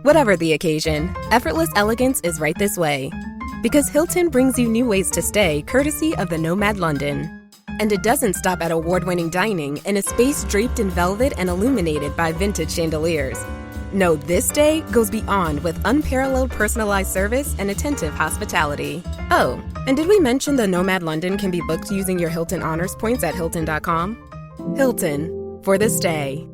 Whatever the occasion, effortless elegance is right this way. Because Hilton brings you new ways to stay courtesy of the Nomad London. And it doesn't stop at award-winning dining in a space draped in velvet and illuminated by vintage chandeliers. No, this day goes beyond with unparalleled personalized service and attentive hospitality. Oh, and did we mention the Nomad London can be booked using your Hilton Honors points at Hilton.com? Hilton, for the stay.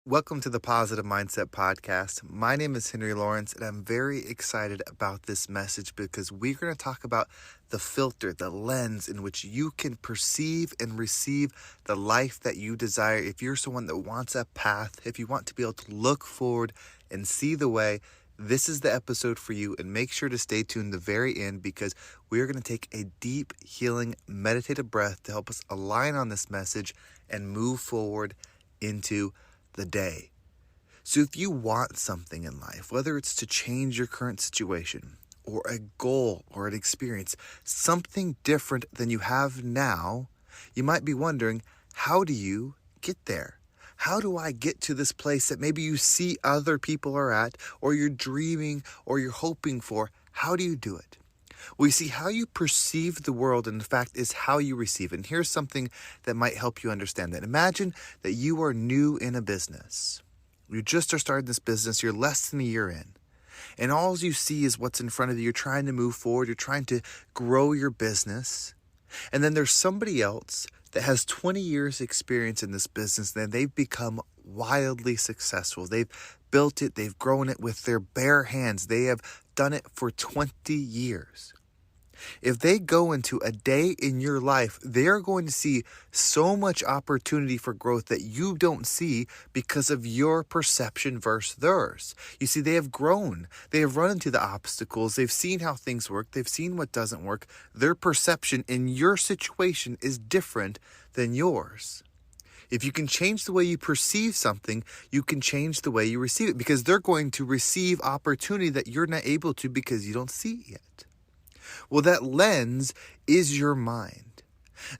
Welcome to the Positive Mindset Podcast. My name is Henry Lawrence, and I'm very excited about this message because we're going to talk about the filter, the lens in which you can perceive and receive the life that you desire. If you're someone that wants a path, if you want to be able to look forward and see the way, this is the episode for you. And make sure to stay tuned to the very end because we're going to take a deep, healing, meditative breath to help us align on this message and move forward into the day. So if you want something in life, whether it's to change your current situation or a goal or an experience, something different than you have now, you might be wondering, how do you get there? How do I get to this place that maybe you see other people are at, or you're dreaming or you're hoping for? How do you do it? We see how you perceive the world, in fact, is how you receive it. And here's something that might help you understand that. Imagine that you are new in a business. You just are starting this business. You're less than a year in. And all you see is what's in front of you. You're trying to move forward. You're trying to grow your business. And then there's somebody else that has 20 years experience in this business. And they've become wildly successful. They've built it. They've grown it with their bare hands. They have done it for 20 years. If they go into a day in your life, they're going to see so much opportunity for growth that you don't see because of your perception versus theirs. You see, they have grown. They have run into the obstacles. They've seen how things work. They've seen what doesn't work. Their perception in your situation is different than yours. If you can change the way you perceive something, you can change the way you receive it because they're going to receive opportunity that you're not able to because you don't see it yet. Well, that lens is your mind.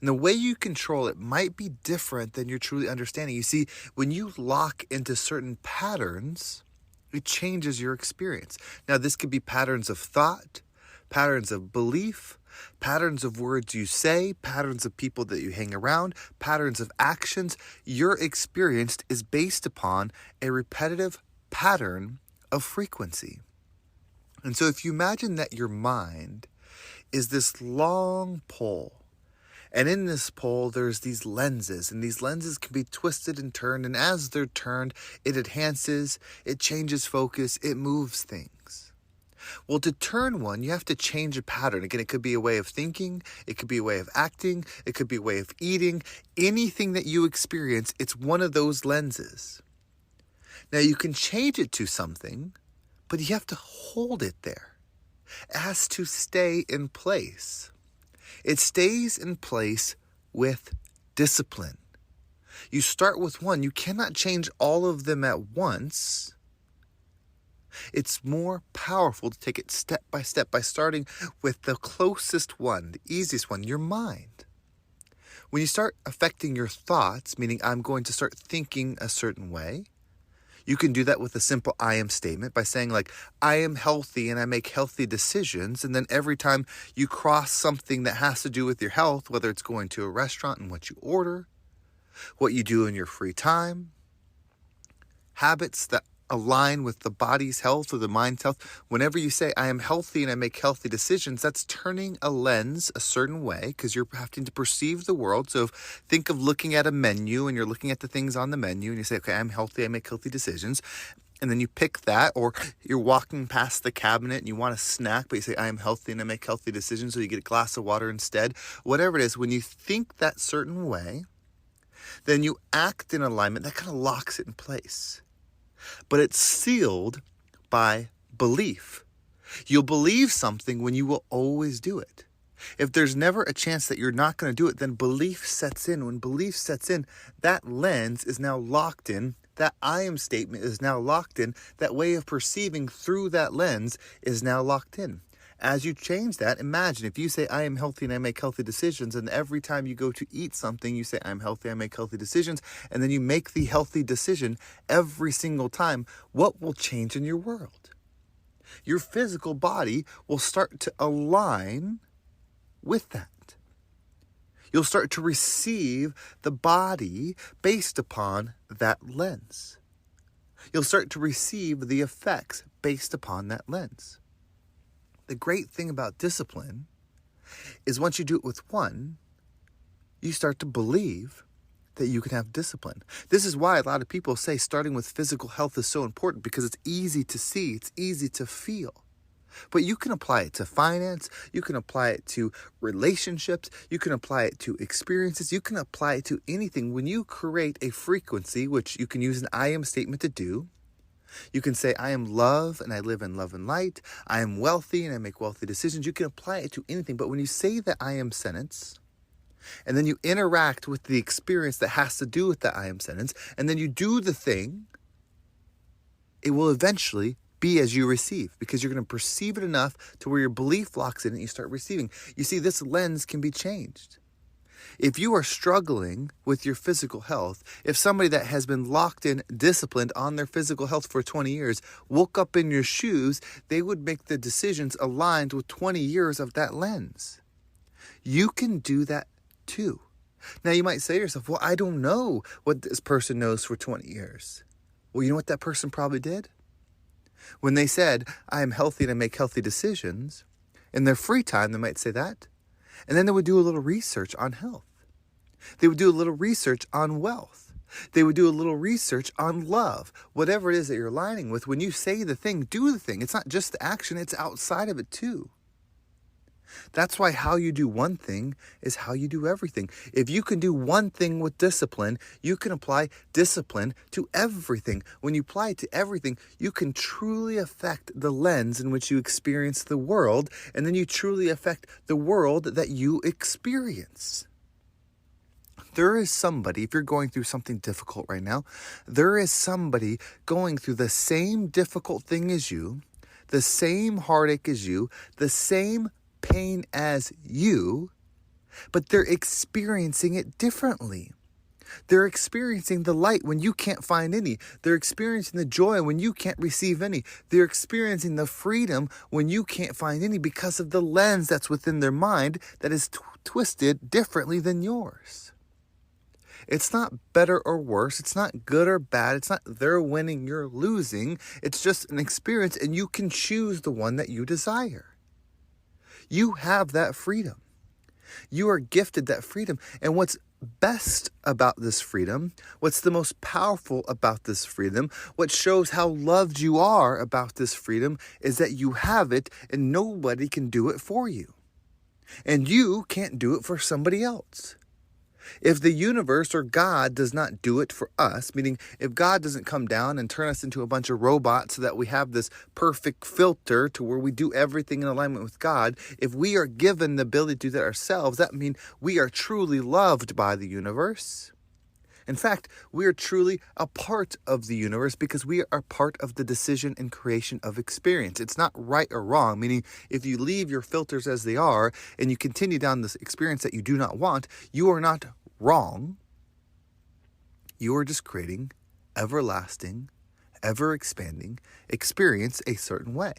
And the way you control it might be different than you're truly understanding. You see, when you lock into certain patterns, it changes your experience. Now, this could be patterns of thought, patterns of belief, patterns of words you say, patterns of people that you hang around, patterns of actions. Your experience is based upon a repetitive pattern of frequency. And so if you imagine that your mind is this long pole, and in this pole there's these lenses, and these lenses can be twisted and turned, and as they're turned, it enhances, it changes focus, it moves things. Well, to turn one, you have to change a pattern. Again, it could be a way of thinking, it could be a way of acting, it could be a way of eating. Anything that you experience, it's one of those lenses. Now, you can change it to something, but you have to hold it there. It has to stay in place. It stays in place with discipline. You start with one. You cannot change all of them at once. It's more powerful to take it step by step by starting with the closest one, the easiest one, your mind. When you start affecting your thoughts, meaning I'm going to start thinking a certain way, you can do that with a simple I am statement by saying like, I am healthy and I make healthy decisions. And then every time you cross something that has to do with your health, whether it's going to a restaurant and what you order, what you do in your free time, habits that align with the body's health or the mind's health. Whenever you say, I am healthy and I make healthy decisions, that's turning a lens a certain way because you're having to perceive the world. So think of looking at a menu and you're looking at the things on the menu and you say, okay, I'm healthy, I make healthy decisions. And then you pick that, or you're walking past the cabinet and you want a snack, but you say, I am healthy and I make healthy decisions. So you get a glass of water instead. Whatever it is, when you think that certain way, then you act in alignment. That kind of locks it in place. But it's sealed by belief. You'll believe something when you will always do it. If there's never a chance that you're not going to do it, then belief sets in. When belief sets in, that lens is now locked in. That I am statement is now locked in. That way of perceiving through that lens is now locked in. As you change that, imagine if you say, I am healthy and I make healthy decisions, and every time you go to eat something, you say, I'm healthy, I make healthy decisions, and then you make the healthy decision every single time, what will change in your world? Your physical body will start to align with that. You'll start to receive the body based upon that lens. You'll start to receive the effects based upon that lens. The great thing about discipline is once you do it with one, you start to believe that you can have discipline. This is why a lot of people say starting with physical health is so important, because it's easy to see, it's easy to feel. But you can apply it to finance, you can apply it to relationships, you can apply it to experiences, you can apply it to anything. When you create a frequency, which you can use an I am statement to do, you can say, I am love and I live in love and light. I am wealthy and I make wealthy decisions. You can apply it to anything. But when you say the I am sentence, and then you interact with the experience that has to do with the I am sentence, and then you do the thing, it will eventually be as you receive, because you're going to perceive it enough to where your belief locks in and you start receiving. You see, this lens can be changed. If you are struggling with your physical health, if somebody that has been locked in, disciplined on their physical health for 20 years, woke up in your shoes, they would make the decisions aligned with 20 years of that lens. You can do that too. Now you might say to yourself, well, I don't know what this person knows for 20 years. Well, you know what that person probably did? When they said, I am healthy and I make healthy decisions, in their free time, they might say that. And then they would do a little research on health. They would do a little research on wealth. They would do a little research on love. Whatever it is that you're aligning with, when you say the thing, do the thing. It's not just the action, it's outside of it too. That's why how you do one thing is how you do everything. If you can do one thing with discipline, you can apply discipline to everything. When you apply it to everything, you can truly affect the lens in which you experience the world, and then you truly affect the world that you experience. There is somebody, if you're going through something difficult right now, there is somebody going through the same difficult thing as you, the same heartache as you, the same pain as you, but they're experiencing it differently. They're experiencing the light when you can't find any. They're experiencing the joy when you can't receive any. They're experiencing the freedom when you can't find any, because of the lens that's within their mind that is twisted differently than yours. It's not better or worse. It's not good or bad. It's not they're winning, you're losing. It's just an experience, and you can choose the one that you desire. You have that freedom. You are gifted that freedom. And what's best about this freedom, what's the most powerful about this freedom, what shows how loved you are about this freedom, is that you have it and nobody can do it for you. And you can't do it for somebody else. If the universe or God does not do it for us, meaning if God doesn't come down and turn us into a bunch of robots so that we have this perfect filter to where we do everything in alignment with God, if we are given the ability to do that ourselves, that means we are truly loved by the universe. In fact, we are truly a part of the universe because we are part of the decision and creation of experience. It's not right or wrong, meaning if you leave your filters as they are and you continue down this experience that you do not want, you are not wrong. You are just creating everlasting, ever-expanding experience a certain way.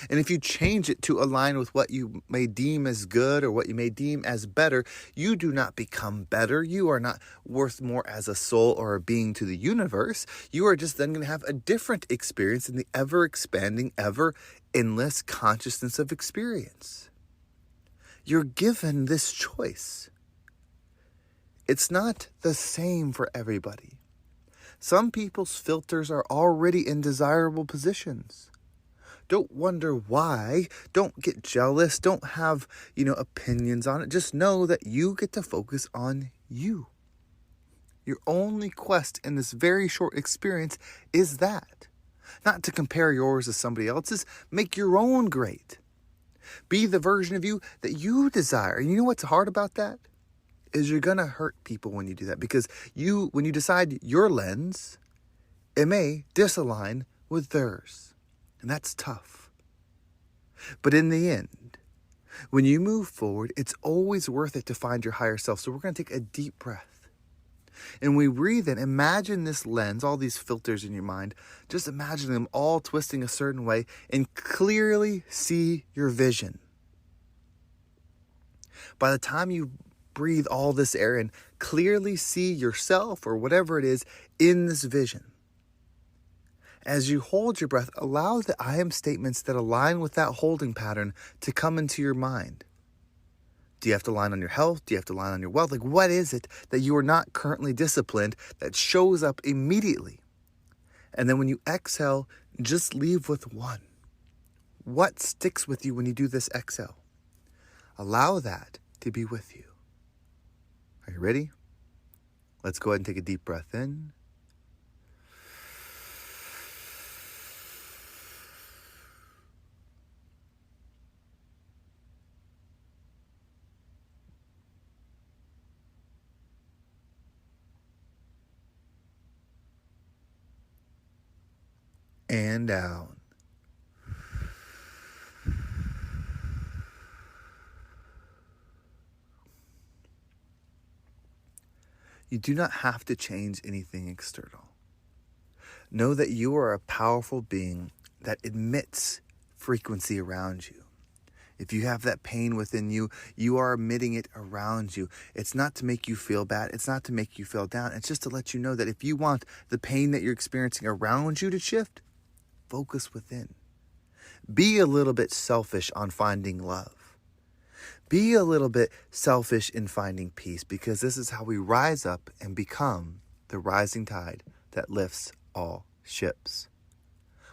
And if you change it to align with what you may deem as good or what you may deem as better, you do not become better. You are not worth more as a soul or a being to the universe. You are just then going to have a different experience in the ever-expanding, ever-endless consciousness of experience. You're given this choice. It's not the same for everybody. Some people's filters are already in desirable positions. Don't wonder why. Don't get jealous. Don't have, opinions on it. Just know that you get to focus on you. Your only quest in this very short experience is that. Not to compare yours to somebody else's. Make your own great. Be the version of you that you desire. And you know what's hard about that? Is you're going to hurt people when you do that. Because when you decide your lens, it may disalign with theirs. And that's tough. But in the end, when you move forward, it's always worth it to find your higher self. So we're going to take a deep breath. And we breathe in. Imagine this lens, all these filters in your mind. Just imagine them all twisting a certain way and clearly see your vision. By the time you breathe all this air in, clearly see yourself or whatever it is in this vision. As you hold your breath, allow the I am statements that align with that holding pattern to come into your mind. Do you have to align on your health? Do you have to align on your wealth? Like, what is it that you are not currently disciplined that shows up immediately? And then when you exhale, just leave with one. What sticks with you when you do this exhale? Allow that to be with you. Are you ready? Let's go ahead and take a deep breath in. And down. You do not have to change anything external. Know that you are a powerful being that emits frequency around you. If you have that pain within you, you are emitting it around you. It's not to make you feel bad. It's not to make you feel down. It's just to let you know that if you want the pain that you're experiencing around you to shift, focus within. Be a little bit selfish on finding love. Be a little bit selfish in finding peace, because this is how we rise up and become the rising tide that lifts all ships.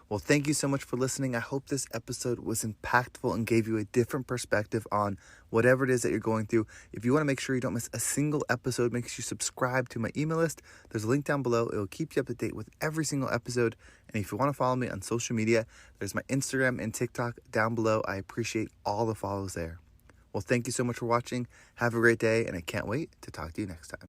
Well, thank you so much for listening. I hope this episode was impactful and gave you a different perspective on whatever it is that you're going through. If you want to make sure you don't miss a single episode, make sure you subscribe to my email list. There's a link down below. It will keep you up to date with every single episode. And if you want to follow me on social media, there's my Instagram and TikTok down below. I appreciate all the follows there. Well, thank you so much for watching. Have a great day, and I can't wait to talk to you next time.